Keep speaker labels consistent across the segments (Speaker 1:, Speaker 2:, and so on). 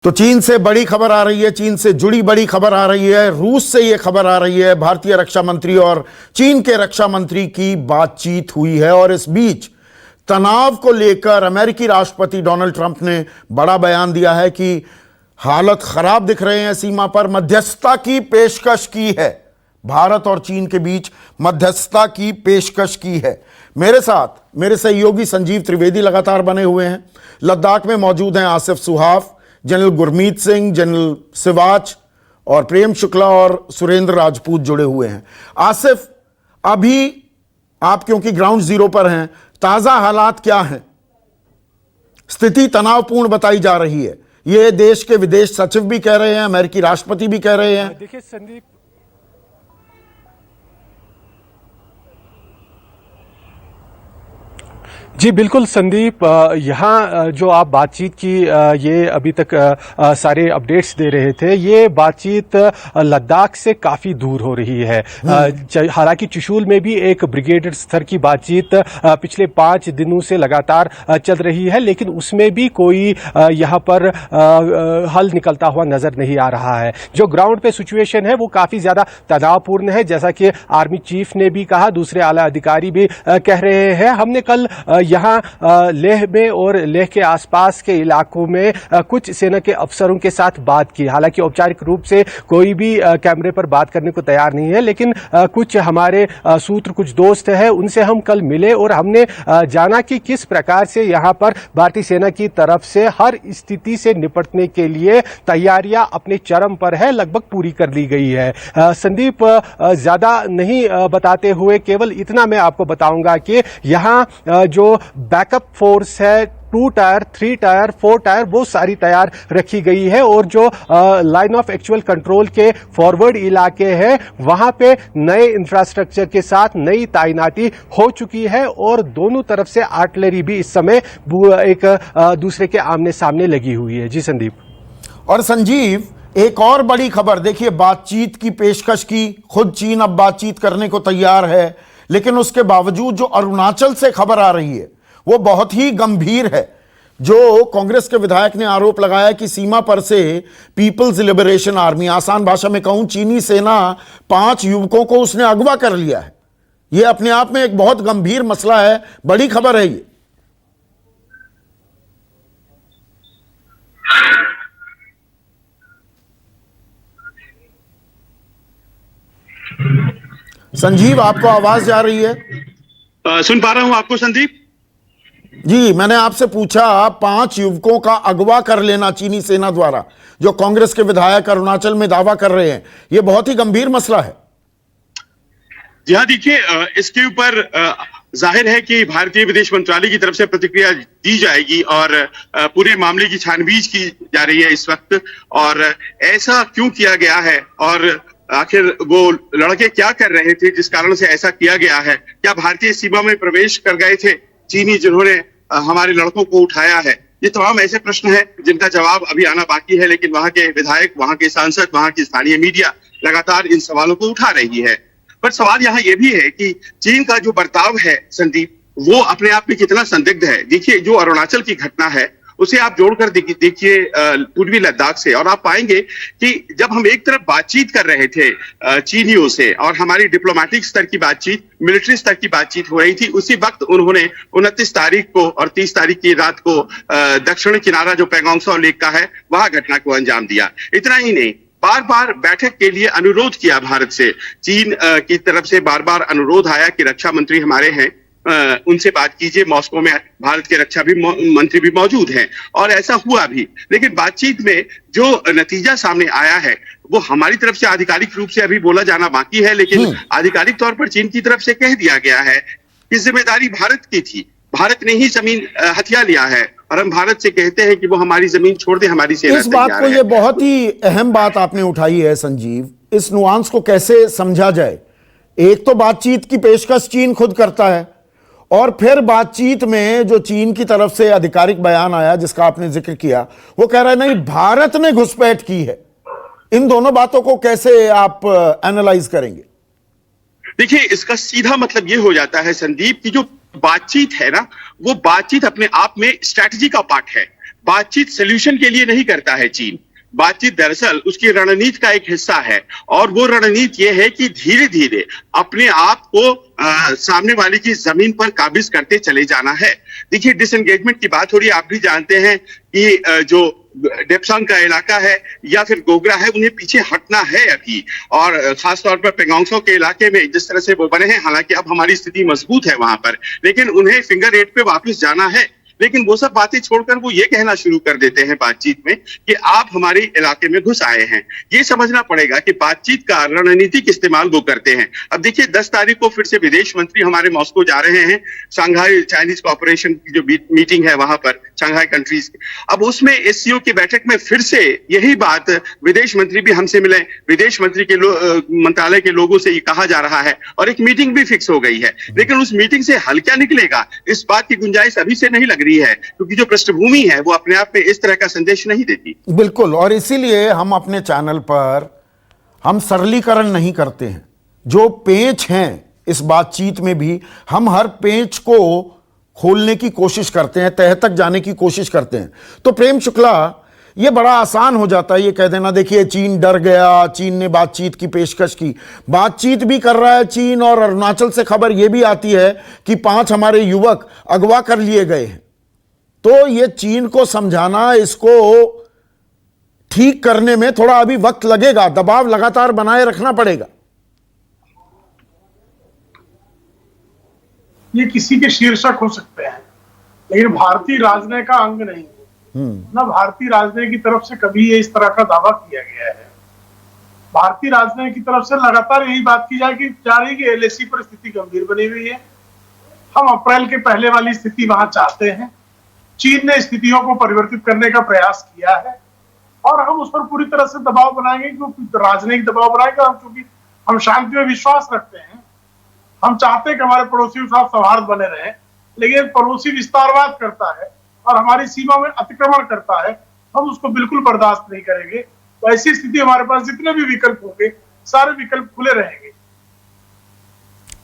Speaker 1: तो चीन से बड़ी खबर आ रही है, चीन से जुड़ी बड़ी खबर आ रही है। रूस से यह खबर आ रही है, भारतीय रक्षा मंत्री और चीन के रक्षा मंत्री की बातचीत हुई है और इस बीच तनाव को लेकर अमेरिकी राष्ट्रपति डोनाल्ड ट्रंप ने बड़ा बयान दिया है कि हालत खराब दिख रहे हैं सीमा पर। मध्यस्थता की पेशकश की है, भारत और चीन के बीच मध्यस्थता की पेशकश की है। मेरे साथ मेरे सहयोगी संजीव त्रिवेदी लगातार बने हुए हैं। लद्दाख में मौजूद हैं आसिफ सुहाफ, जनरल गुरमीत सिंह, जनरल सिवाच और प्रेम शुक्ला और सुरेंद्र राजपूत जुड़े हुए हैं। आसिफ, अभी आप क्योंकि ग्राउंड जीरो पर हैं, ताजा हालात क्या हैं? स्थिति तनावपूर्ण बताई जा रही है, यह देश के विदेश सचिव भी कह रहे हैं, अमेरिकी राष्ट्रपति भी कह रहे हैं।
Speaker 2: देखिए संदीप, जी बिल्कुल संदीप, यहाँ जो आप बातचीत की ये अभी तक सारे अपडेट्स दे रहे थे, ये बातचीत लद्दाख से काफ़ी दूर हो रही है। हालांकि चुशूल में भी एक ब्रिगेडियर स्तर की बातचीत पिछले 5 दिनों से लगातार चल रही है, लेकिन उसमें भी कोई यहाँ पर हल निकलता हुआ नजर नहीं आ रहा है। जो ग्राउंड पे सिचुएशन है वो काफ़ी ज़्यादा तनावपूर्ण है, जैसा कि आर्मी चीफ ने भी कहा, दूसरे आला अधिकारी भी कह रहे हैं। हमने कल यहाँ लेह में और लेह के आसपास के इलाकों में कुछ सेना के अफसरों के साथ बात की। हालांकि औपचारिक रूप से कोई भी कैमरे पर बात करने को तैयार नहीं है, लेकिन कुछ हमारे सूत्र, कुछ दोस्त हैं, उनसे हम कल मिले और हमने जाना कि किस प्रकार से यहाँ पर भारतीय सेना की तरफ से हर स्थिति से निपटने के लिए तैयारियां अपने चरम पर है, लगभग पूरी कर ली गई है। संदीप, ज्यादा नहीं बताते हुए केवल इतना मैं आपको बताऊंगा कि यहाँ जो बैकअप फोर्स है, 2 टायर, 3 टायर, 4 टायर, वो सारी तैयार रखी गई है और जो लाइन ऑफ एक्चुअल कंट्रोल के फॉरवर्ड इलाके हैं वहां पे नए इंफ्रास्ट्रक्चर के साथ नई तैनाती हो चुकी है और दोनों तरफ से आर्टिलरी भी इस समय एक दूसरे के आमने सामने लगी हुई है। जी संदीप।
Speaker 1: और संजीव, एक और बड़ी खबर देखिए, बातचीत की पेशकश की, खुद चीन अब बातचीत करने को तैयार है, लेकिन उसके बावजूद जो अरुणाचल से खबर आ रही है वो बहुत ही गंभीर है। जो कांग्रेस के विधायक ने आरोप लगाया कि सीमा पर से पीपल्स लिबरेशन आर्मी, आसान भाषा में कहूं चीनी सेना, 5 युवकों को उसने अगवा कर लिया है। यह अपने आप में एक बहुत गंभीर मसला है, बड़ी खबर है ये। संजीव, आपको आवाज जा रही है?
Speaker 3: सुन पा रहा हूं आपको संदीप
Speaker 1: जी। मैंने आपसे पूछा, 5 युवकों का अगवा कर लेना चीनी सेना द्वारा, जो कांग्रेस के विधायक अरुणाचल में दावा कर रहे हैं, यह बहुत ही गंभीर मसला है।
Speaker 3: जी हाँ, देखिए, इसके ऊपर जाहिर है कि भारतीय विदेश मंत्रालय की तरफ से प्रतिक्रिया दी जाएगी और पूरे मामले की छानबीन की जा रही है इस वक्त, और ऐसा क्यों किया गया है और आखिर वो लड़के क्या कर रहे थे जिस कारण से ऐसा किया गया है। क्या भारतीय सीमा में प्रवेश कर गए थे चीनी जिन्होंने हमारे लड़कों को उठाया है? ये तमाम ऐसे प्रश्न हैं जिनका जवाब अभी आना बाकी है, लेकिन वहां के विधायक, वहां के सांसद, वहां की स्थानीय मीडिया लगातार इन सवालों को उठा रही है। पर सवाल यहाँ ये भी है कि चीन का जो बर्ताव है संदीप, वो अपने आप में कितना संदिग्ध है। देखिए, जो अरुणाचल की घटना है उसे आप जोड़कर देखिए पूर्वी लद्दाख से, और आप पाएंगे कि जब हम एक तरफ बातचीत कर रहे थे चीनियों से और हमारी डिप्लोमेटिक स्तर की बातचीत, मिलिट्री स्तर की बातचीत हो रही थी, उसी वक्त उन्होंने 29 तारीख को और 30 तारीख की रात को दक्षिण किनारा जो पैंगोंग त्सो लेक का है वहां घटना को अंजाम दिया। इतना ही नहीं, बार बार बैठक के लिए अनुरोध किया भारत से। चीन की तरफ से बार बार अनुरोध आया कि रक्षा मंत्री हमारे हैं, उनसे बात कीजिए। मॉस्को में भारत के रक्षा भी मंत्री भी मौजूद हैं और ऐसा हुआ भी, लेकिन बातचीत में जो नतीजा सामने आया है वो हमारी तरफ से आधिकारिक रूप से अभी बोला जाना बाकी है, लेकिन आधिकारिक तौर पर चीन की तरफ से कह दिया गया है कि जिम्मेदारी भारत की थी, भारत ने ही जमीन हथिया लिया है और हम भारत से कहते हैं कि वो हमारी जमीन छोड़ दे, हमारी सेना।
Speaker 1: इस बात को, ये बहुत ही अहम बात आपने उठाई है संजीव, इस नुआंस को कैसे समझा जाए? एक तो बातचीत की पेशकश चीन खुद करता है, और फिर बातचीत में जो चीन की तरफ से आधिकारिक बयान आया जिसका आपने जिक्र किया, वो कह रहा है नहीं, भारत ने घुसपैठ की है। इन दोनों बातों को कैसे आप एनालाइज करेंगे?
Speaker 3: देखिए, इसका सीधा मतलब ये हो जाता है संदीप कि जो बातचीत है ना, वो बातचीत अपने आप में स्ट्रैटेजी का पार्ट है। बातचीत सोल्यूशन के लिए नहीं करता है चीन। बातचीत दरअसल उसकी रणनीति का एक हिस्सा है, और वो रणनीति ये है कि धीरे धीरे अपने आप को सामने वाले की जमीन पर काबिज करते चले जाना है। देखिए, डिसएंगेजमेंट की बात हो रही है, आप भी जानते हैं कि जो डेप्सांग का इलाका है या फिर गोगरा है, उन्हें पीछे हटना है अभी, और खासतौर पर पेंगोंगसो के इलाके में जिस तरह से वो बने हैं, हालांकि अब हमारी स्थिति मजबूत है वहां पर, लेकिन उन्हें फिंगर एट पे वापस जाना है। लेकिन वो सब बातें छोड़कर वो ये कहना शुरू कर देते हैं बातचीत में कि आप हमारे इलाके में घुस आए हैं। ये समझना पड़ेगा कि बातचीत का रणनीतिक इस्तेमाल वो करते हैं। अब देखिए, 10 तारीख को फिर से विदेश मंत्री हमारे मॉस्को जा रहे हैं, शंघाई चाइनीज कोऑपरेशन की जो मीटिंग है वहां पर, शंघाई कंट्रीज। अब उसमें एससीओ की बैठक में फिर से यही बात, विदेश मंत्री भी हमसे मिले, विदेश मंत्री के मंत्रालय के लोगों से ये कहा जा रहा है, और एक मीटिंग भी फिक्स हो गई है। लेकिन उस मीटिंग से हल क्या निकलेगा, इस बात की गुंजाइश अभी से नहीं लग रही है, क्योंकि जो पृष्ठभूमि है वो अपने आप में इस तरह का संदेश नहीं देती।
Speaker 1: बिल्कुल, और इसीलिए हम अपने चैनल पर हम सरलीकरण नहीं करते हैं। जो पेंच हैं इस बातचीत में भी हम हर पेंच को खोलने की कोशिश करते हैं, तह तक जाने की कोशिश करते हैं। तो प्रेम शुक्ला, ये बड़ा आसान हो जाता है ये कह देना, देखिए चीन डर गया, चीन ने बातचीत की पेशकश की। बातचीत भी कर रहा है चीन, और अरुणाचल से खबर यह भी आती है कि 5 हमारे युवक अगवा कर लिए गए हैं। तो ये चीन को समझाना, इसको ठीक करने में थोड़ा अभी वक्त लगेगा, दबाव लगातार बनाए रखना पड़ेगा।
Speaker 4: ये किसी के शीर्षक हो सकते हैं, लेकिन भारतीय राजनय का अंग नहीं है। ना भारतीय राजनय की तरफ से कभी ये इस तरह का दावा किया गया है। भारतीय राजनय की तरफ से लगातार यही बात की जा रही कि एलएसी पर स्थिति गंभीर बनी हुई है, हम अप्रैल के पहले वाली स्थिति वहां चाहते हैं। चीन ने स्थितियों को परिवर्तित करने का प्रयास किया है, और हम उस पर पूरी तरह से दबाव बनाएंगे, क्योंकि राजनयिक दबाव बनाएंगे, क्योंकि हम शांति में विश्वास रखते हैं। हम चाहते हैं कि हमारे पड़ोसियों के साथ सौहार्द बने रहे, लेकिन पड़ोसी विस्तारवाद करता है और हमारी सीमा में अतिक्रमण करता है, हम उसको बिल्कुल बर्दाश्त नहीं करेंगे। तो ऐसी स्थिति हमारे पास जितने भी विकल्प होंगे, सारे विकल्प खुले रहेंगे।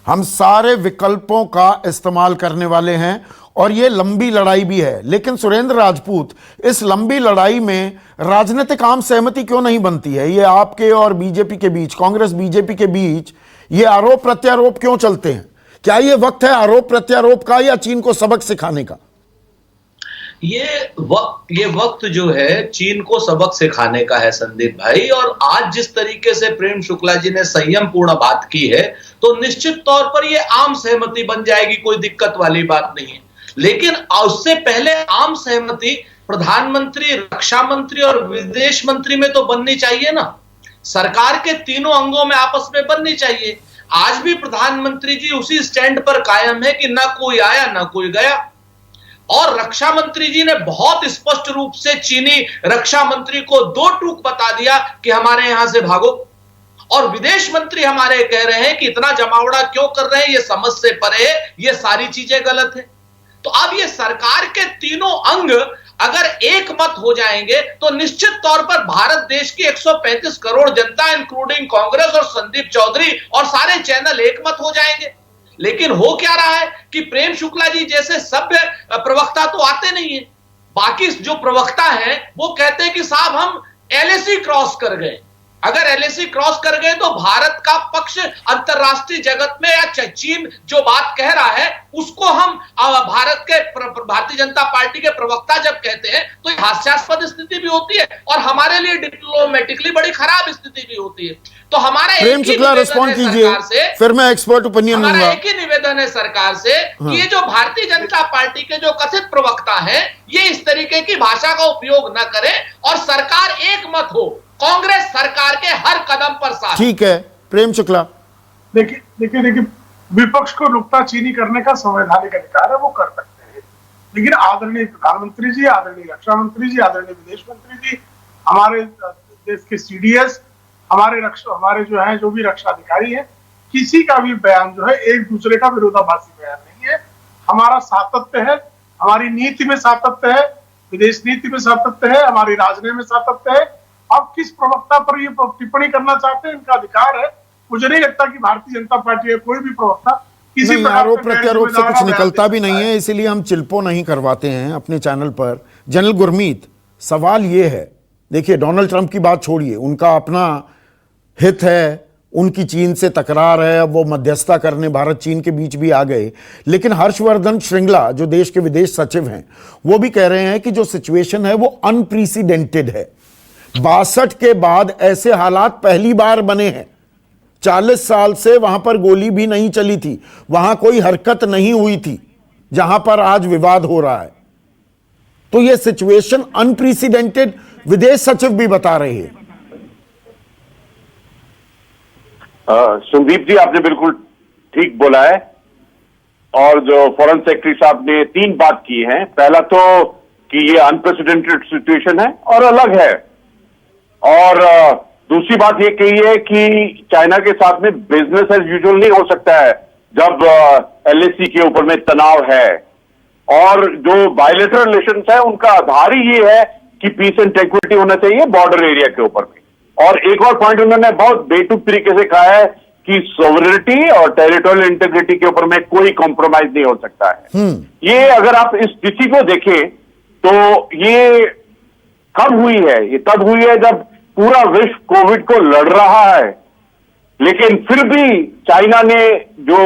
Speaker 1: हम सारे विकल्पों का इस्तेमाल करने वाले हैं, और ये लंबी लड़ाई भी है। लेकिन सुरेंद्र राजपूत, इस लंबी लड़ाई में राजनीतिक आम सहमति क्यों नहीं बनती है? ये आपके और बीजेपी के बीच, कांग्रेस बीजेपी के बीच ये आरोप प्रत्यारोप क्यों चलते हैं? क्या ये वक्त है आरोप प्रत्यारोप का, या चीन को सबक सिखाने का?
Speaker 5: ये वक्त जो है चीन को सबक सिखाने का है संदीप भाई। और आज जिस तरीके से प्रेम शुक्ला जी ने संयम पूर्ण बात की है, तो निश्चित तौर पर ये आम सहमति बन जाएगी, कोई दिक्कत वाली बात नहीं है। लेकिन उससे पहले आम सहमति प्रधानमंत्री, रक्षा मंत्री और विदेश मंत्री में तो बननी चाहिए ना। सरकार के तीनों अंगों में आपस में बननी चाहिए। आज भी प्रधानमंत्री जी उसी स्टैंड पर कायम है कि ना कोई आया ना कोई गया, और रक्षा मंत्री जी ने बहुत स्पष्ट रूप से चीनी रक्षा मंत्री को 2 टूक बता दिया कि हमारे यहां से भागो। और विदेश मंत्री हमारे कह रहे हैं कि इतना जमावड़ा क्यों कर रहे हैं, ये समझ से परे, ये सारी चीजें गलत है। तो अब ये सरकार के तीनों अंग अगर एक मत हो जाएंगे, तो निश्चित तौर पर भारत देश की 135 करोड़ जनता, इंक्लूडिंग कांग्रेस और संदीप चौधरी और सारे चैनल एक मत हो जाएंगे। लेकिन हो क्या रहा है कि प्रेम शुक्ला जी जैसे सभ्य प्रवक्ता तो आते नहीं है। बाकी जो प्रवक्ता हैं वो कहते हैं कि साहब हम एलएसी क्रॉस कर गए। अगर एलएसी क्रॉस कर गए तो भारत का पक्ष अंतरराष्ट्रीय जगत में, या चीन जो बात कह रहा है उसको हम भारतीय जनता पार्टी के प्रवक्ता जब कहते हैं तो हास्यास्पद स्थिति भी होती है, और हमारे लिए डिप्लोमेटिकली बड़ी खराब स्थिति भी होती है। तो हमारा
Speaker 1: प्रेम शुक्ला रिस्पॉन्ड कीजिए, फिर मैं एक्सपर्ट ओपिनियन लूंगा।
Speaker 5: हमारा एक ही निवेदन है सरकार से कि ये जो भारतीय जनता पार्टी के जो कथित प्रवक्ता हैं, ये इस तरीके की भाषा का उपयोग न करें, और सरकार एक मत हो, कांग्रेस सरकार के हर कदम पर साथ।
Speaker 1: ठीक है प्रेम शुक्ला।
Speaker 4: देखिए विपक्ष को नुक्ताचीनी करने का संवैधानिक अधिकार है, वो कर सकते हैं। लेकिन आदरणीय प्रधानमंत्री जी, आदरणीय रक्षा मंत्री जी, आदरणीय विदेश मंत्री जी, हमारे देश के सीडीएस, हमारे जो है जो भी रक्षा अधिकारी हैं, किसी का भी बयान जो है एक दूसरे का विरोधाभासी बयान नहीं है। हमारा सातत्य है, हमारी नीति में सातत्य है, विदेश नीति में सातत्य है, हमारी राजनीति में सातत्य है। अब किस प्रवक्ता पर ये टिप्पणी करना चाहते हैं, इनका अधिकार है। मुझे नहीं लगता कि भारतीय जनता पार्टी या कोई भी प्रवक्ता किसी
Speaker 1: आरोप प्रत्यारोप से कुछ निकलता भी नहीं है, इसीलिए हम चिल्पो नहीं करवाते हैं अपने चैनल पर। जनरल गुरमीत, सवाल ये है, देखिए डोनाल्ड ट्रंप की बात छोड़िए, उनका अपना हित है, उनकी चीन से तकरार है, अब वो मध्यस्थता करने भारत चीन के बीच भी आ गए। लेकिन हर्षवर्धन श्रृंगला जो देश के विदेश सचिव हैं, वो भी कह रहे हैं कि जो सिचुएशन है वो अनप्रेसिडेंटेड है। 62 के बाद ऐसे हालात पहली बार बने हैं। 40 साल से वहां पर गोली भी नहीं चली थी, वहां कोई हरकत नहीं हुई थी जहां पर आज विवाद हो रहा है। तो ये सिचुएशन अनप्रेसिडेंटेड विदेश सचिव भी बता रहे हैं।
Speaker 6: संदीप जी, आपने बिल्कुल ठीक बोला है। और जो फॉरेन सेक्रेटरी साहब ने 3 बात की है। पहला तो कि ये अनप्रेसिडेंटेड सिचुएशन है और अलग है, और दूसरी बात ये कही है कि चाइना के साथ में बिजनेस एज यूजुअल नहीं हो सकता है जब LAC के ऊपर में तनाव है। और जो बायलैटरल रिलेशंस है उनका आधार ही ये है कि पीस एंड ट्रैंक्विलिटी होना चाहिए बॉर्डर एरिया के ऊपर में। और एक और पॉइंट उन्होंने बहुत बेतुक तरीके से कहा है कि सोवरेनिटी और टेरिटोरियल इंटीग्रिटी के ऊपर में कोई कॉम्प्रोमाइज नहीं हो सकता है। ये अगर आप इस स्थिति को देखें तो ये कब हुई है? ये तब हुई है जब पूरा विश्व कोविड को लड़ रहा है, लेकिन फिर भी चाइना ने जो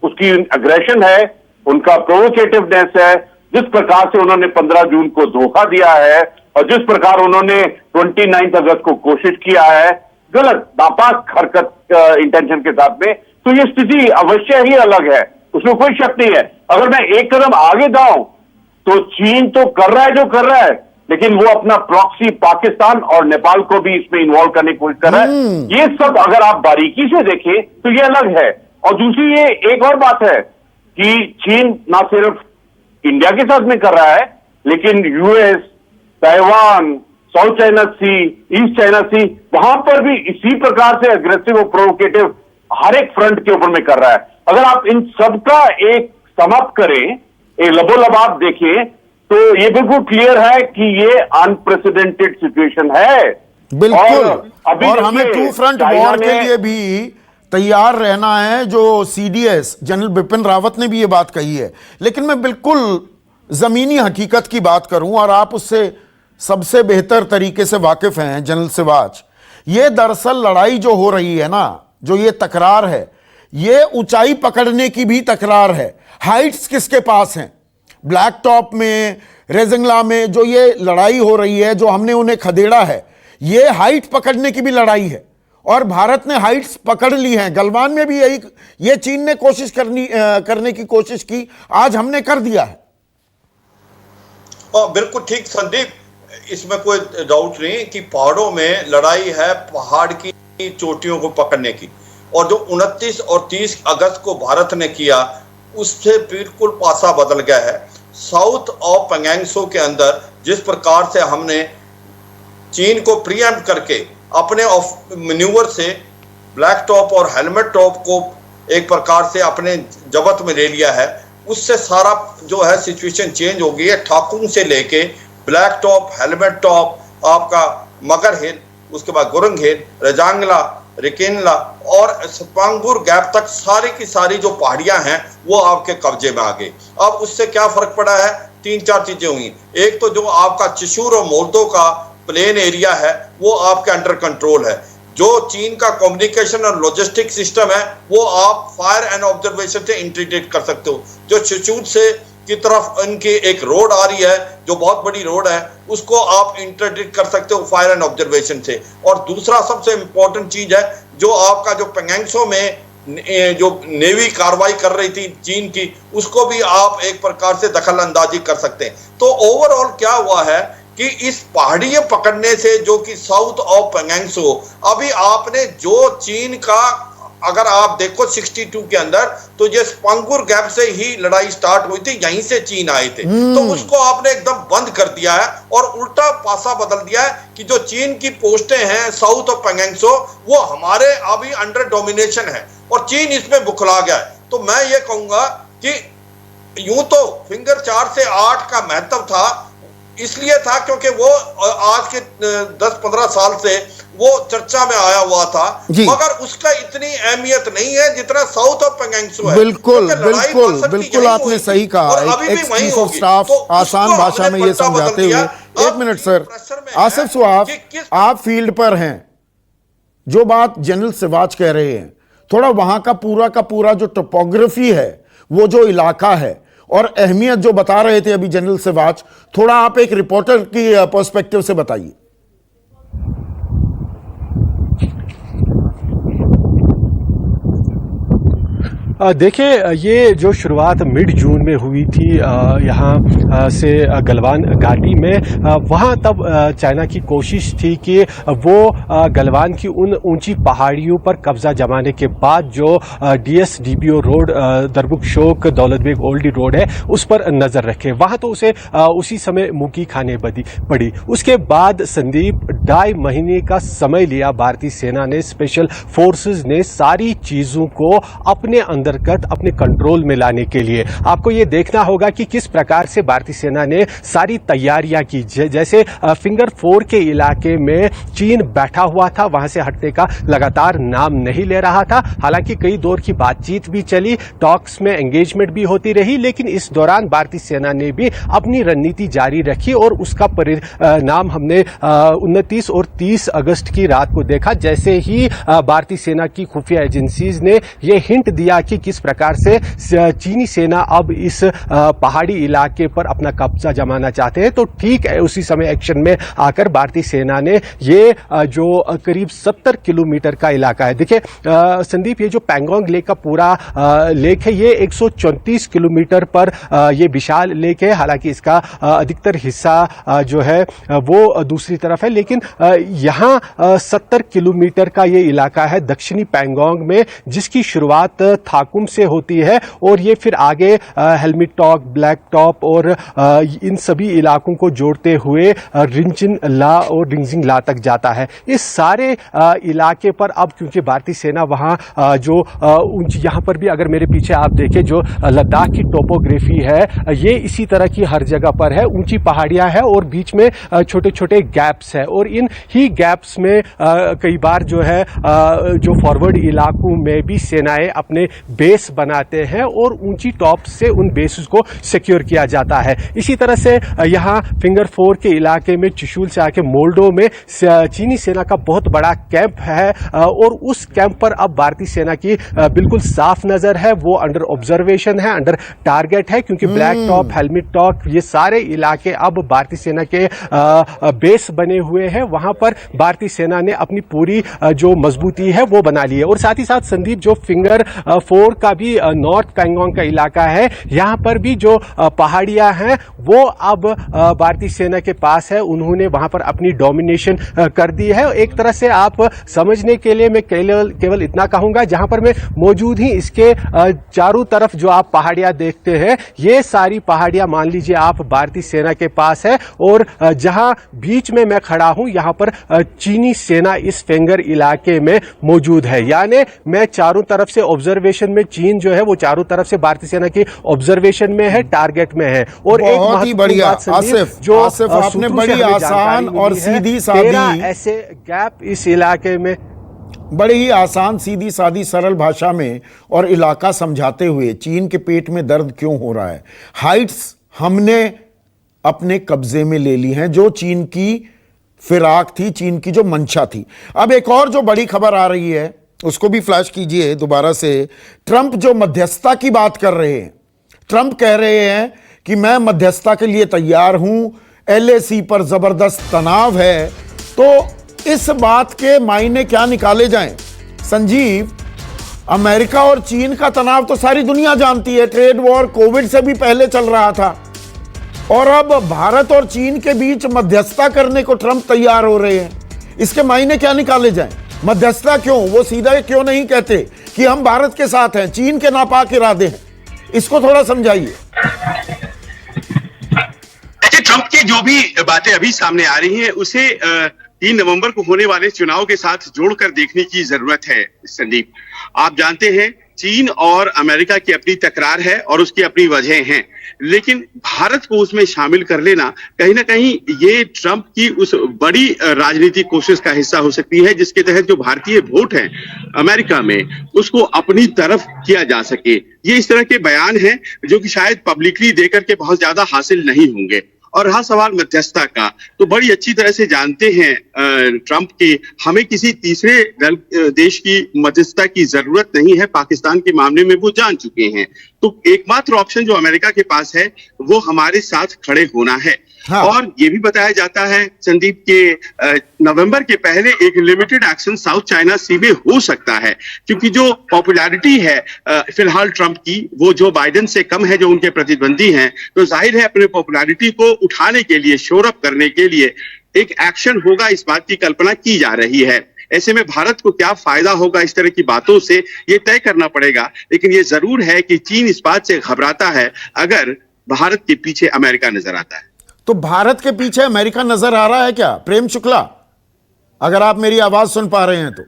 Speaker 6: उसकी अग्रेशन है, उनका प्रोवोकेटिवनेस है, जिस प्रकार से उन्होंने 15 जून को धोखा दिया है और जिस प्रकार उन्होंने 29 अगस्त को कोशिश किया है गलत नापाक हरकत इंटेंशन के साथ में, तो ये स्थिति अवश्य ही अलग है, उसमें कोई शक नहीं है। अगर मैं एक कदम आगे जाऊं तो चीन तो कर रहा है जो कर रहा है, लेकिन वो अपना प्रॉक्सी पाकिस्तान और नेपाल को भी इसमें इन्वॉल्व करने की कोशिश कर रहा है। ये सब अगर आप बारीकी से देखें तो ये अलग है। और दूसरी ये एक और बात है कि चीन ना सिर्फ इंडिया के साथ में कर रहा है, लेकिन US, ताइवान, साउथ चाइना सी, ईस्ट चाइना सी, वहां पर भी इसी प्रकार से अग्रेसिव और प्रोवोकेटिव हर एक फ्रंट के ऊपर में कर रहा है। अगर आप इन सबका एक समाप्त करें, एक लबोलबाब देखें, तो ये बिल्कुल क्लियर है कि ये अनप्रेसिडेंटेड सिचुएशन है।
Speaker 1: बिल्कुल। और हमें 2 फ्रंट वॉर के लिए भी तैयार रहना है, जो CDS जनरल बिपिन रावत ने भी ये बात कही है। लेकिन मैं बिल्कुल जमीनी हकीकत की बात करूं, और आप उससे सबसे बेहतर तरीके से वाकिफ हैं जनरल सिवाच। ये दरअसल लड़ाई जो हो रही है ना, जो ये तकरार है, ये ऊंचाई पकड़ने की भी तकरार है। हाइट्स किसके पास हैं? ब्लैक टॉप में, रेजिंगला में जो ये लड़ाई हो रही है, जो हमने उन्हें खदेड़ा है, ये हाइट पकड़ने की भी लड़ाई है। और भारत ने हाइट्स पकड़ ली हैं। गलवान में भी ये चीन ने कोशिश करने की कोशिश की, आज हमने कर दिया है।
Speaker 7: बिल्कुल ठीक संदीप, इसमें कोई डाउट नहीं कि पहाड़ों में लड़ाई है पहाड़ की चोटियों को पकड़ने की। और जो 29 और 30 अगस्त को भारत ने किया, उससे बिल्कुल पासा बदल गया है। साउथ ऑफ पैंगोंग के अंदर जिस प्रकार से हमने चीन को प्रीएम्प्ट करके अपने मैन्यूवर से ब्लैक टॉप और हेलमेट टॉप को एक प्रकार से अपने जब्त में ले लिया है, उससे सारा जो है सिचुएशन चेंज हो गई है। ठाकुर से लेके ब्लैक टॉप, हेलमेट टॉप, आपका मगर हिल, उसके बाद गुरुंग हिल, रजांगला, रिकेनला और स्पांगुर गैप तक सारी की सारी जो पहाड़ियां हैं वो आपके कब्जे में आ गई। अब उससे क्या फर्क पड़ा है? 3-4 चीजें हुई। एक तो जो आपका चिशूर और मोल्दो का प्लेन एरिया है वो आपके अंडर कंट्रोल है। जो चीन का कम्युनिकेशन और लॉजिस्टिक सिस्टम है वो आप फायर एंड ऑब्जर्वेशन से इंटीग्रेट कर सकते हो। जो चिशूर से की तरफ इनकी एक रोड आ रही है, जो बहुत बड़ी रोड है, उसको आप इंटरडिक्ट कर सकते हो फायर एंड ऑब्जर्वेशन से। और दूसरा सबसे इंपॉर्टेंट चीज है, जो आपका जो पैंगोंग में जो नेवी कार्रवाई कर रही थी चीन की, उसको भी आप एक प्रकार से दखल अंदाजी कर सकते हैं। तो ओवरऑल क्या हुआ है कि इस पहाड़ियां पकड़ने से, जो कि साउथ ऑफ पैंगोंग, अभी आपने जो चीन का अगर आप देखो 62 के अंदर, तो ये स्पांगुर गैप से ही लड़ाई स्टार्ट हुई थी, यहीं से चीन आए थे, तो उसको आपने एकदम बंद कर दिया है और उल्टा पासा बदल दिया है कि जो चीन की पोस्टें हैं साउथ ऑफ पैंगोंग, वो हमारे अभी अंडर डोमिनेशन है और चीन इसमें बुखला गया है। तो मैं ये कहूंगा कि यूं तो फिंगर 4 से 8 का महत्व था, इसलिए था क्योंकि वो आज के 10-15 साल से वो चर्चा में आया हुआ था, मगर उसका इतनी अहमियत नहीं है जितना साउथ ऑफ पेंगोंग है।
Speaker 1: बिल्कुल बिल्कुल बिल्कुल, आपने सही कहा। एक चीफ ऑफ स्टाफ आसान भाषा में ये समझाते हुए, एक मिनट सर, आसिफ सुहाग, आप फील्ड पर हैं, जो बात जनरल सिवाच कह रहे हैं, थोड़ा वहां का पूरा जो टोपोग्राफी है, वो जो इलाका है और अहमियत जो बता रहे थे अभी जनरल सिवाच, थोड़ा आप एक रिपोर्टर की पर्सपेक्टिव से बताइए।
Speaker 2: देखिए, ये जो शुरुआत मिड जून में हुई थी यहाँ से गलवान घाटी में, वहाँ तब चाइना की कोशिश थी कि वो गलवान की उन ऊंची पहाड़ियों पर कब्जा जमाने के बाद जो DSDBO रोड, दरबुक शोक दौलत बेग ओल्डी रोड है, उस पर नजर रखे। वहाँ तो उसे उसी समय मुंह खाने पड़ी। उसके बाद संदीप 2.5 महीने का समय लिया भारतीय सेना ने, स्पेशल फोर्सेस ने, सारी चीजों को अपने अपने कंट्रोल में लाने के लिए। आपको ये देखना होगा कि किस प्रकार से भारतीय सेना ने सारी तैयारियां की। जैसे फिंगर 4 के इलाके में चीन बैठा हुआ था, वहां से हटने का लगातार नाम नहीं ले रहा था। हालांकि कई दौर की बातचीत भी चली, टॉक्स में एंगेजमेंट भी होती रही, लेकिन इस दौरान भारतीय सेना ने भी अपनी रणनीति जारी रखी और उसका परिणाम हमने 29 और 30 अगस्त की रात को देखा। जैसे ही भारतीय सेना की खुफिया एजेंसीज ने यह हिंट दिया कि किस प्रकार से चीनी सेना अब इस पहाड़ी इलाके पर अपना कब्जा जमाना चाहते हैं, तो ठीक है उसी समय एक्शन में आकर भारतीय सेना ने ये जो करीब 70 किलोमीटर का इलाका है, देखिए संदीप, ये जो पैंगोंग लेक का पूरा लेक है, ये 134 किलोमीटर पर ये विशाल लेक है। हालांकि इसका अधिकतर हिस्सा जो है वो दूसरी तरफ है, लेकिन यहाँ 70 किलोमीटर का ये इलाका है दक्षिणी पैंगोंग में, जिसकी शुरुआत थाकुम से होती है और ये फिर आगे हेलमिट टॉक, ब्लैक टॉप और इन सभी इलाकों को जोड़ते हुए रिंचिन ला और रिंगजिंग ला तक जाता है। इस सारे इलाके पर अब क्योंकि भारतीय सेना वहां जो ऊंची, यहां पर भी अगर मेरे पीछे आप देखें जो लद्दाख की टोपोग्राफी है, ये इसी तरह की हर जगह पर है, ऊंची पहाड़ियां हैं और बीच में छोटे छोटे गैप्स है, और इन ही गैप्स में कई बार जो है जो फॉरवर्ड इलाकों में भी सेनाएं अपने बेस बनाते हैं और ऊंची टॉप से उन बेसिस को सिक्योर किया जाता है। इसी तरह से यहां फिंगर 4 के इलाके में चुशूल से आके मोल्डो में चीनी सेना का बहुत बड़ा कैंप है और उस कैंप पर अब भारतीय सेना की बिल्कुल साफ नजर है, वो अंडर ऑब्जर्वेशन है, अंडर टारगेट है, क्योंकि ब्लैक टॉप, हेलमिट टॉप, ये सारे इलाके अब भारतीय सेना के बेस बने हुए हैं। वहां पर भारतीय सेना ने अपनी पूरी जो मजबूती है वो बना ली है। और साथ ही साथ संदीप, जो फिंगर 4 का भी नॉर्थ पैंगोंग का इलाका है, यहां पर भी जो पहाड़ियां हैं वो अब भारतीय सेना के पास है, उन्होंने वहां पर अपनी डोमिनेशन कर दी है। एक तरह से आप समझने के लिए मैं केवल इतना कहूंगा, जहां पर मैं मौजूद ही इसके चारों तरफ जो आप पहाड़ियां देखते हैं, ये सारी पहाड़ियां मान लीजिए आप भारतीय सेना के पास है, और जहां बीच में मैं खड़ा हूं यहां पर चीनी सेना इस फिंगर इलाके में मौजूद है। यानी मैं चारों तरफ से ऑब्जर्वेशन में, चीन जो है वो चारों तरफ से भारतीय सेना की ऑब्जर्वेशन में है, टारगेट में है। और एक
Speaker 1: बहुत ही बढ़िया आसिफ, जो आपने बड़ी आसान और सीधी सादी
Speaker 2: ऐसे गैप इस इलाके में,
Speaker 1: बड़ी ही आसान सीधी सादी सरल भाषा में और इलाका समझाते हुए चीन के पेट में दर्द क्यों हो रहा है। हाइट्स हमने अपने कब्जे में ले ली हैं, जो चीन की फिराक थी, चीन की जो मंशा थी। अब एक और जो बड़ी खबर आ रही है उसको भी फ्लैश कीजिए दोबारा से। ट्रंप जो मध्यस्थता की बात कर रहे हैं, ट्रंप कह रहे हैं कि मैं मध्यस्थता के लिए तैयार हूं, LAC पर जबरदस्त तनाव है। तो इस बात के मायने क्या निकाले जाएं? संजीव, अमेरिका और चीन का तनाव तो सारी दुनिया जानती है, ट्रेड वॉर कोविड से भी पहले चल रहा था, और अब भारत और चीन के बीच मध्यस्थता करने को ट्रंप तैयार हो रहे हैं। इसके मायने क्या निकाले जाएं? मध्यस्थता क्यों? वो सीधा क्यों नहीं कहते कि हम भारत के साथ हैं, चीन के नापाक इरादे हैं? इसको थोड़ा समझाइए।
Speaker 3: देखिए, ट्रंप की जो भी बातें अभी सामने आ रही हैं उसे 3 नवंबर को होने वाले चुनाव के साथ जोड़कर देखने की जरूरत है। संदीप, आप जानते हैं चीन और अमेरिका की अपनी तकरार है और उसकी अपनी वजह हैं, लेकिन भारत को उसमें शामिल कर लेना कहीं ना कहीं ये ट्रंप की उस बड़ी राजनीतिक कोशिश का हिस्सा हो सकती है जिसके तहत जो भारतीय वोट है अमेरिका में उसको अपनी तरफ किया जा सके। ये इस तरह के बयान हैं जो कि शायद पब्लिकली देकर के बहुत ज्यादा हासिल नहीं होंगे। और रहा सवाल मध्यस्थता का, तो बड़ी अच्छी तरह से जानते हैं ट्रंप के हमें किसी तीसरे देश की मध्यस्थता की जरूरत नहीं है, पाकिस्तान के मामले में वो जान चुके हैं। तो एकमात्र ऑप्शन जो अमेरिका के पास है वो हमारे साथ खड़े होना है। हाँ। और ये भी बताया जाता है संदीप के नवंबर के पहले एक लिमिटेड एक्शन साउथ चाइना सी में हो सकता है, क्योंकि जो पॉपुलैरिटी है फिलहाल ट्रंप की वो जो बाइडेन से कम है, जो उनके प्रतिद्वंदी हैं, तो जाहिर है अपने पॉपुलैरिटी को उठाने के लिए, शोर अप करने के लिए एक एक्शन होगा, इस बात की कल्पना की जा रही है। ऐसे में भारत को क्या फायदा होगा इस तरह की बातों से, ये तय करना पड़ेगा। लेकिन ये जरूर है कि चीन इस बात से घबराता है अगर भारत के पीछे अमेरिका नजर आता है।
Speaker 1: तो भारत के पीछे अमेरिका नजर आ रहा है क्या प्रेम शुक्ला, अगर आप मेरी आवाज सुन पा रहे हैं तो?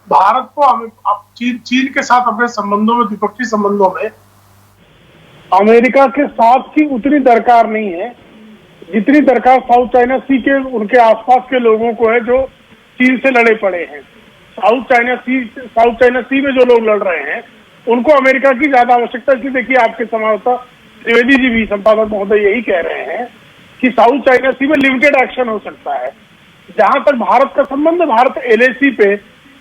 Speaker 4: भारत को चीन के साथ अपने संबंधों में, द्विपक्षीय संबंधों में अमेरिका के साथ की उतनी दरकार नहीं है जितनी दरकार साउथ चाइना सी के उनके आसपास के लोगों को है जो चीन से लड़े पड़े हैं। साउथ चाइना सी में जो लोग लड़ रहे हैं उनको अमेरिका की ज्यादा आवश्यकता है। देखिए, आपके संवाददाता त्रिवेदी जी भी, संपादक महोदय, यही कह रहे हैं कि साउथ चाइना सी में लिमिटेड एक्शन हो सकता है। जहां तक भारत का संबंध, भारत एलएसी पे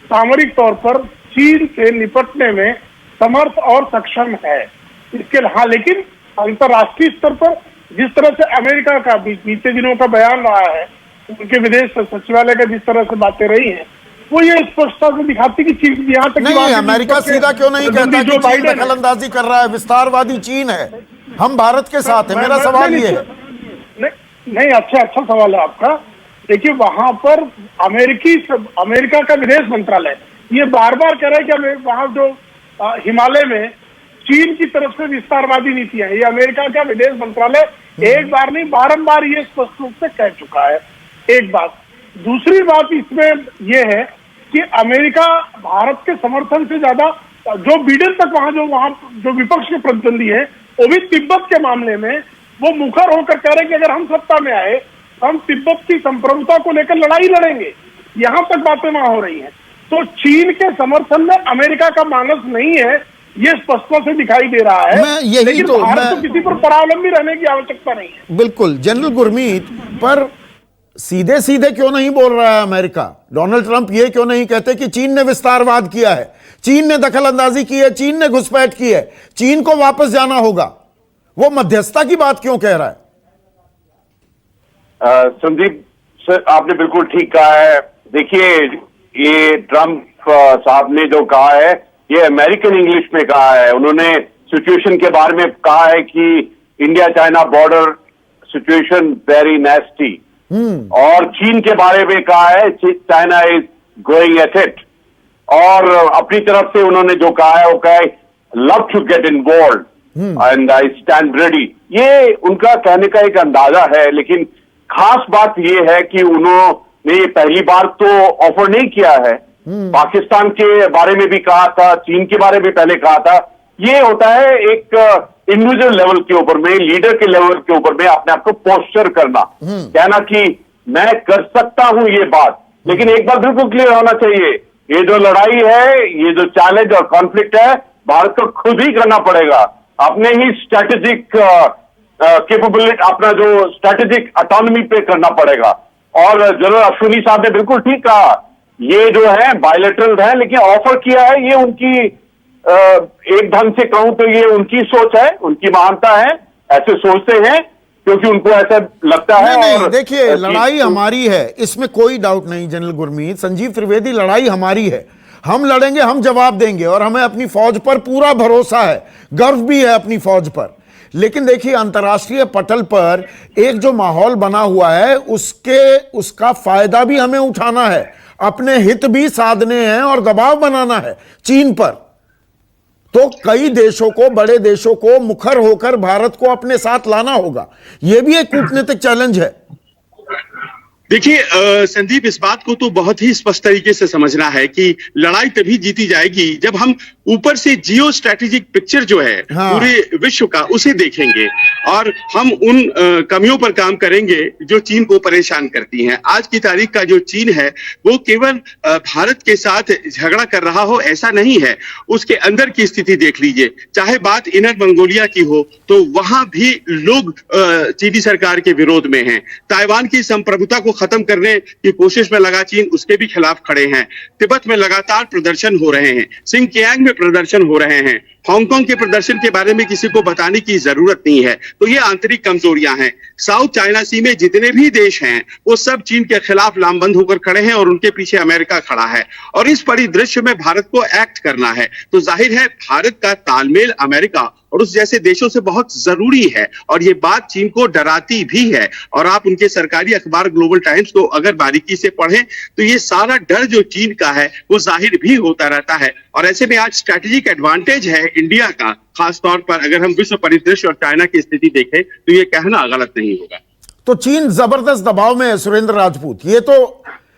Speaker 4: सामरिक तौर पर चीन से निपटने में समर्थ और सक्षम है। इसके हाँ, लेकिन अंतर्राष्ट्रीय स्तर पर जिस तरह से अमेरिका का बीते दिनों का बयान रहा है, उनके विदेश सचिवालय का जिस तरह से बातें रही हैं, वो ये स्पष्टता से दिखाती कि चीन यहाँ तक
Speaker 1: नहीं, अमेरिका सीधा क्यों नहीं कहता कि चीन दखलंदाजी कर रहा है, विस्तारवादी चीन है, हम भारत के साथ है। मेरा सवाल ये है।
Speaker 4: नहीं, अच्छा सवाल है आपका। देखिए, वहां पर अमेरिका का विदेश मंत्रालय ये बार बार कह रहा है कि वहां जो हिमालय में चीन की तरफ से विस्तारवादी नीतियां, ये अमेरिका का विदेश मंत्रालय एक बार नहीं बारंबार ये स्पष्ट रूप से कह चुका है। एक बात। दूसरी बात इसमें यह है कि अमेरिका भारत के समर्थन से ज्यादा, जो बिडेन तक वहां जो विपक्ष के प्रतिद्वंदी है, वो भी तिब्बत के मामले में वो मुखर होकर कह रहे हैं कि अगर हम सत्ता में आए तो हम तिब्बत की संप्रभुता को लेकर लड़ाई लड़ेंगे। यहां तक बातें वहां हो रही हैं। तो चीन के समर्थन में अमेरिका का मानस नहीं है, ये स्पष्टता से दिखाई दे रहा है। लेकिन भारत को किसी पर परावलंबी रहने की आवश्यकता नहीं है।
Speaker 1: बिल्कुल। जनरल गुरमीत, पर सीधे सीधे क्यों नहीं बोल रहा है अमेरिका? डोनाल्ड ट्रंप ये क्यों नहीं कहते कि चीन ने विस्तारवाद किया है, चीन ने दखलंदाजी की है, चीन ने घुसपैठ की है, चीन को वापस जाना होगा? वो मध्यस्थता की बात क्यों कह रहा है?
Speaker 6: संदीप सर, आपने बिल्कुल ठीक कहा है। देखिए, ये ट्रंप साहब ने जो कहा है ये अमेरिकन इंग्लिश में कहा है। उन्होंने सिचुएशन के बारे में कहा है कि India China border situation very nasty, और चीन के बारे में कहा है China is going at it, और अपनी तरफ से उन्होंने जो कहा है वो कहा है love to get involve and I stand ready. ये उनका कहने का एक अंदाजा है, लेकिन खास बात यह है कि उन्होंने पहली बार तो ऑफर नहीं किया है। पाकिस्तान के बारे में भी कहा था, चीन के बारे में पहले कहा था। ये होता है एक इंडिविजुअल लेवल के ऊपर में, लीडर के लेवल के ऊपर में अपने आप को पोस्चर करना, कहना कि मैं कर सकता हूं ये बात। लेकिन एक बात बिल्कुल क्लियर होना चाहिए, ये जो लड़ाई है, ये जो चैलेंज और कॉन्फ्लिक्ट है, भारत को खुद ही करना पड़ेगा। अपने ही स्ट्रैटेजिक कैपेबिलिटी, अपना जो स्ट्रैटेजिक ऑटोनॉमी पे करना पड़ेगा। और जनरल अश्विनी साहब ने बिल्कुल ठीक कहा, ये जो है बायलैटरल है, लेकिन ऑफर किया है, ये उनकी एक ढंग से कहूं तो ये उनकी सोच है, उनकी महानता है, ऐसे सोचते हैं क्योंकि उनको ऐसा लगता है।
Speaker 1: नहीं, देखिए, लड़ाई हमारी है, इसमें कोई डाउट नहीं जनरल गुरमीत। संजीव त्रिवेदी, लड़ाई हमारी है, हम लड़ेंगे, हम जवाब देंगे, और हमें अपनी फौज पर पूरा भरोसा है, गर्व भी है अपनी फौज पर। लेकिन देखिए, अंतर्राष्ट्रीय पटल पर एक जो माहौल बना हुआ है, उसका फायदा भी हमें उठाना है, अपने हित भी साधने हैं और दबाव बनाना है चीन पर। तो कई देशों को, बड़े देशों को मुखर होकर भारत को अपने साथ लाना होगा। यह भी एक कूटनीतिक चैलेंज है।
Speaker 3: देखिए संदीप, इस बात को तो बहुत ही स्पष्ट तरीके से समझना है कि लड़ाई तभी जीती जाएगी जब हम ऊपर से जियो स्ट्रेटेजिक पिक्चर जो है पूरे विश्व का उसे देखेंगे और हम उन कमियों पर काम करेंगे जो चीन को परेशान करती हैं। आज की तारीख का जो चीन है वो केवल भारत के साथ झगड़ा कर रहा हो ऐसा नहीं है, उसके अंदर की स्थिति देख लीजिए। चाहे बात इनर मंगोलिया की हो तो वहां भी लोग चीनी सरकार के विरोध में हैं। ताइवान की संप्रभुता को खत्म करने की कोशिश में लगा चीन उसके भी खिलाफ खड़े हैं। तिब्बत में लगातार प्रदर्शन हो रहे हैं, सिंकियांग में प्रदर्शन हो रहे हैं। हांगकांग के प्रदर्शन के बारे में किसी को बताने की जरूरत नहीं है। तो ये आंतरिक कमजोरियां हैं। साउथ चाइना सी में जितने भी देश हैं वो सब चीन के खिलाफ लामबंद होकर खड़े हैं और उनके पीछे अमेरिका खड़ा है और इस परिदृश्य में भारत को एक्ट करना है। तो जाहिर है भारत का तालमेल अमेरिका और उस जैसे देशों से बहुत जरूरी है और ये बात चीन को डराती भी है। और आप उनके सरकारी अखबार ग्लोबल टाइम्स को अगर बारीकी से पढ़ें तो ये सारा डर जो चीन का है वो जाहिर भी होता रहता है। और ऐसे में आज स्ट्रैटेजिक एडवांटेज है इंडिया का, खास तौर पर अगर हम विश्व परिदृश्य और चाइना की स्थिति देखें तो ये कहना गलत नहीं होगा।
Speaker 1: तो चीन जबरदस्त दबाव में है सुरेंद्र राजपूत,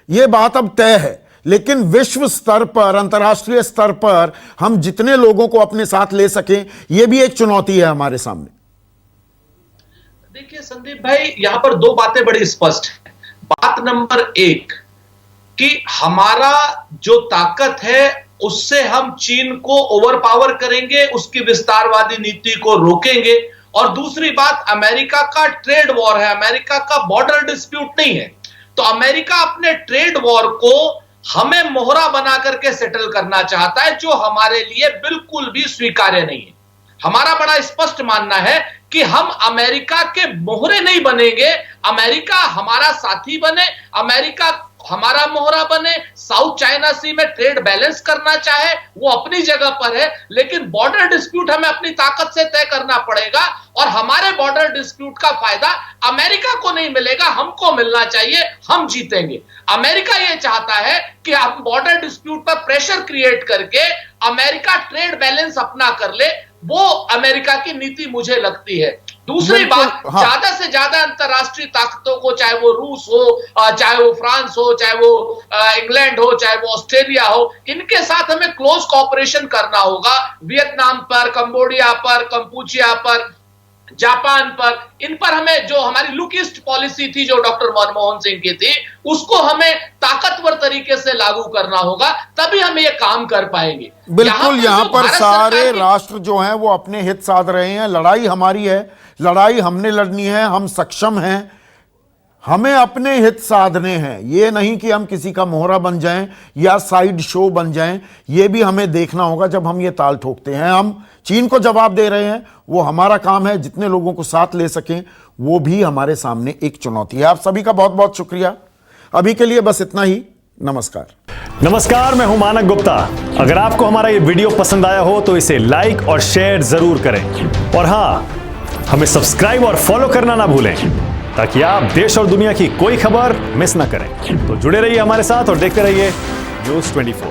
Speaker 1: ये बात अब तय है। लेकिन विश्व स्तर पर, अंतर्राष्ट्रीय स्तर पर हम जितने लोगों को अपने साथ ले सकें, यह भी एक चुनौती है हमारे सामने।
Speaker 5: देखिए संदीप भाई, यहां पर दो बातें बड़ी स्पष्ट है। बात नंबर एक कि हमारा जो ताकत है उससे हम चीन को ओवर पावर करेंगे, उसकी विस्तारवादी नीति को रोकेंगे। और दूसरी बात, अमेरिका का ट्रेड वॉर है, अमेरिका का बॉर्डर डिस्प्यूट नहीं है। तो अमेरिका अपने ट्रेड वॉर को हमें मोहरा बना करके सेटल करना चाहता है, जो हमारे लिए बिल्कुल भी स्वीकार्य नहीं है। हमारा बड़ा स्पष्ट मानना है कि हम अमेरिका के मोहरे नहीं बनेंगे, अमेरिका हमारा साथी बने, अमेरिका हमारा मोहरा बने। साउथ चाइना सी में ट्रेड बैलेंस करना चाहे वो अपनी जगह पर है, लेकिन बॉर्डर डिस्प्यूट हमें अपनी ताकत से तय करना पड़ेगा और हमारे बॉर्डर डिस्प्यूट का फायदा अमेरिका को नहीं मिलेगा, हमको मिलना चाहिए, हम जीतेंगे। अमेरिका ये चाहता है कि हम बॉर्डर डिस्प्यूट पर प्रेशर क्रिएट करके अमेरिका ट्रेड बैलेंस अपना कर ले, वो अमेरिका की नीति मुझे लगती है। दूसरी बात, ज्यादा से ज्यादा अंतरराष्ट्रीय ताकतों को, चाहे वो रूस हो, चाहे वो फ्रांस हो, चाहे वो इंग्लैंड हो, चाहे वो ऑस्ट्रेलिया हो, इनके साथ हमें क्लोज कोऑपरेशन करना होगा। वियतनाम पर, कंबोडिया पर, कंपूचिया पर, जापान पर, इन पर हमें जो हमारी लुक ईस्ट पॉलिसी थी जो डॉक्टर मनमोहन सिंह की थी, उसको हमें ताकतवर तरीके से लागू करना होगा, तभी हम ये काम कर पाएंगे।
Speaker 1: बिल्कुल, यहां पर सारे राष्ट्र जो हैं वो अपने हित साध रहे हैं। लड़ाई हमारी है, लड़ाई हमने लड़नी है, हम सक्षम हैं, हमें अपने हित साधने हैं। ये नहीं कि हम किसी का मोहरा बन जाएं या साइड शो बन जाएं। ये भी हमें देखना होगा जब हम ये ताल ठोकते हैं। हम चीन को जवाब दे रहे हैं, वो हमारा काम है। जितने लोगों को साथ ले सकें वो भी हमारे सामने एक चुनौती है। आप सभी का बहुत बहुत शुक्रिया। अभी के लिए बस इतना ही। नमस्कार, मैं हूं मानक गुप्ता। अगर आपको हमारा ये वीडियो पसंद आया हो तो इसे लाइक और शेयर जरूर करें और हां, हमें सब्सक्राइब और फॉलो करना ना भूलें ताकि आप देश और दुनिया की कोई खबर मिस ना करें। तो जुड़े रहिए हमारे साथ और देखते रहिए न्यूज़ 24।